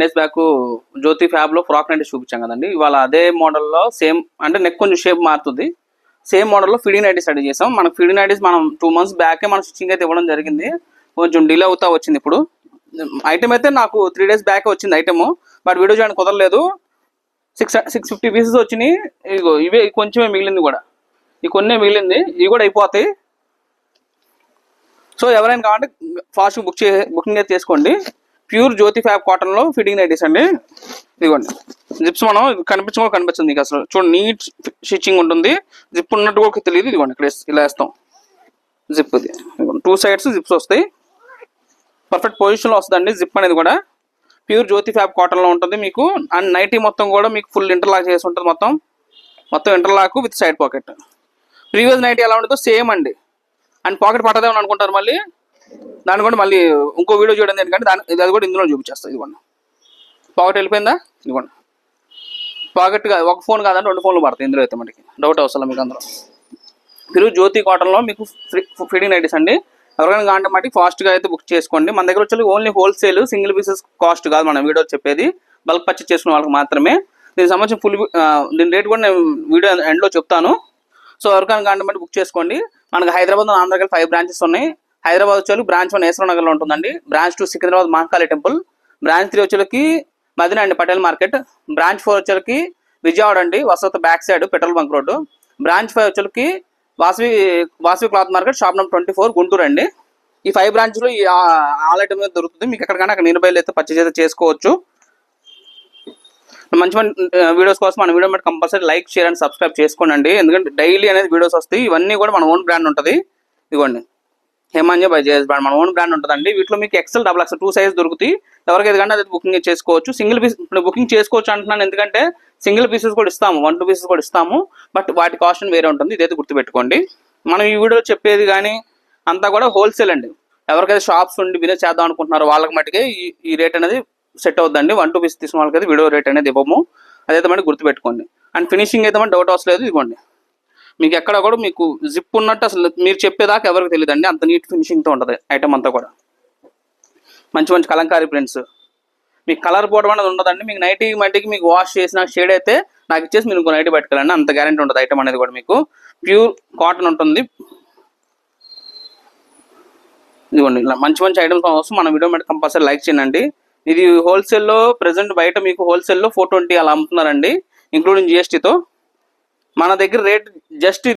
Days back జ్యోతి fab లో frock nighties చూపించాం కదండి. ఇవాళ అదే మోడల్లో సేమ్ అంటే నెక్ కొంచెం షేప్ మారుతుంది. సేమ్ మోడల్లో ఫిడింగ్ నైటీస్ స్టడీ చేసాం. మనకు ఫిడింగ్ నైటీస్ మనం 2 months బ్యాకే మనం స్టిచ్చింగ్ అయితే ఇవ్వడం జరిగింది. కొంచెం డిలే అవుతా వచ్చింది. ఇప్పుడు ఐటమ్ అయితే నాకు 3 days బ్యాక్ వచ్చింది ఐటమ్, బట్ వీడియో చేయడానికి కుదరలేదు. 650 పీసెస్ వచ్చినాయి. ఇగో ఇవే కొంచెమే మిగిలింది కూడా, ఈ కొన్నే మిగిలింది, ఇవి కూడా అయిపోతాయి. సో ఎవరైనా కావాలంటే ఫాస్ట్ బుకింగ్ అయితే చేసుకోండి. ప్యూర్ జ్యోతి ఫ్యాబ్ కాటన్ లో ఫిట్టింగ్ నైటీస్ అండి. ఇదిగోండి జిప్స్ మనం కనిపిస్తుంది మీకు, అసలు చూడండి నీట్ స్టిచ్చింగ్ ఉంటుంది. జిప్ ఉన్నట్టు కూడా తెలియదు. ఇదిగోండి ఇక్కడ ఇలా వేస్తాం జిప్, ఇది 2 sides జిప్స్ వస్తాయి. పర్ఫెక్ట్ పొజిషన్ లో వస్తుందండి జిప్ అనేది కూడా. ప్యూర్ జ్యోతి ఫ్యాబ్ కాటన్ లో ఉంటుంది మీకు. అండ్ నైటీ మొత్తం కూడా మీకు ఫుల్ ఇంటర్లాక్ చేసి ఉంటుంది. మొత్తం interlock with side pocket. Previous nighty ఎలా ఉంటుందో సేమ్ అండి. అండ్ పాకెట్ పట్టదేమని అనుకుంటారు, మళ్ళీ దాన్ని కూడా మళ్ళీ ఇంకో వీడియో చూడండి, ఎందుకంటే అది కూడా ఇందులో చూపించేస్తాను. ఇదిగోండి పాకెట్ వెళ్ళిపోయిందా, ఇదిగోండి పాకెట్ ఒక ఫోన్ కాదంటే 2 phones పడతాయి ఇందులో అయితే, మనకి డౌట్ అవసరం మీకు. అందులో మీరు జ్యోతి కాటన్లో మీకు ఫిట్టింగ్ నైటీస్ అండి. ఎవరికైనా కావాలంటే మటుకు ఫాస్ట్గా అయితే బుక్ చేసుకోండి. మన దగ్గర వచ్చి only wholesale, single pieces cost కాదు మన వీడియో చెప్పేది, బల్క్ పర్చేస్ చేసుకునే వాళ్ళకి మాత్రమే. దీనికి సంబంధించిన దీని రేట్ కూడా నేను వీడియో ఎండ్లో చెప్తాను. సో ఎవరికైనా కావాలంటే మటుకు బుక్ చేసుకోండి. మనకి హైదరాబాద్ ఆంధ్రకి 5 branches ఉన్నాయి. హైదరాబాద్ వచ్చి బ్రాంచ్ 1 ఈశ్వర్ నగర్లో ఉంటుందండి. Branch 2 Secunderabad Mahakali temple. Branch 3 వచ్చేకి మదీనా అండి, పటేల్ మార్కెట్. బ్రాంచ్ 4 వచ్చేకి విజయవాడ అండి, వసత back side petrol bunk road. Branch 5 వచ్చేకి Vasavi cloth market, shop number 24, Guntur అండి. ఈ 5 branches ఈ ఆల్ ఐటమ్ మీద దొరుకుతుంది. మీకు ఎక్కడికైనా అక్కడ నియర్ బై అయితే పర్చేజ్ అయితే చేసుకోవచ్చు. మంచి వీడియోస్ కోసం మన video compulsory like, share and subscribe చేసుకోండి. ఎందుకంటే డైలీ అనేది వీడియోస్ వస్తాయి. ఇవన్నీ కూడా మన ఓన్ బ్రాండ్ ఉంటుంది. ఇదిగోండి హేమాంజ బై జేఎస్ బ్రాండ్, మన ఓన్ బ్రాండ్ ఉంటుందండి. వీటిలో మీకు XL, XXL 2 size దొరుకుతాయి. ఎవరికైతే కానీ అది బుకింగ్ చేసుకోవచ్చు. సింగిల్ పీస్ ఇప్పుడు బుకింగ్ చేసుకోవచ్చు అంటున్నాను, ఎందుకంటే సింగిల్ పీసెస్ కూడా ఇస్తాము, 1-2 pieces కూడా ఇస్తాము. బట్ వాటి కాస్ట్ వేరే ఉంటుంది, ఇదైతే గుర్తుపెట్టుకోండి. మనం ఈ వీడియోలో చెప్పేది కానీ అంతా కూడా హోల్సేల్ అండి. ఎవరికైతే షాప్స్ ఉండి బిజినెస్ చేద్దాం అనుకుంటున్నారో వాళ్ళకి మటుకే ఈ రేట్ అనేది సెట్ అవుతుందండి. 1-2 pieces తీసుకున్న వాళ్ళకైతే వీడియో రేట్ అనేది ఇవ్వము, అదైతే మనకి గుర్తుపెట్టుకోండి. అండ్ ఫినిషింగ్ అయితే మన డౌట్ అవసరం లేదు. ఇదిగోండి మీకు ఎక్కడ కూడా మీకు జిప్ ఉన్నట్టు అసలు మీరు చెప్పేదాకా ఎవరికి తెలియదండి, అంత నీట్ ఫినిషింగ్తో ఉంటుంది ఐటమ్ అంతా కూడా. మంచి కలంకారీ ప్రింట్స్, మీకు కలర్ పోవడం అనేది ఉండదండి. మీకు నైటీ మట్టికి మీకు వాష్ చేసిన షేడ్ అయితే నాకు ఇచ్చేసి మీరు ఇంకో నైటీ పెట్టుకోవాలండి, అంత గ్యారెంటీ ఉంటుంది ఐటమ్ అనేది కూడా. మీకు ప్యూర్ కాటన్ ఉంటుంది. ఇదిగోండి ఇలా మంచి ఐటమ్స్ కోసం మన వీడియో మీద కంపల్సరీ లైక్ చేయండి. ఇది హోల్సేల్లో ప్రెసెంట్ బయట మీకు హోల్సేల్లో 420 అలా అమ్ముతున్నారండి, ఇంక్లూడింగ్ GST తో. మన దగ్గర రేట్ జస్ట్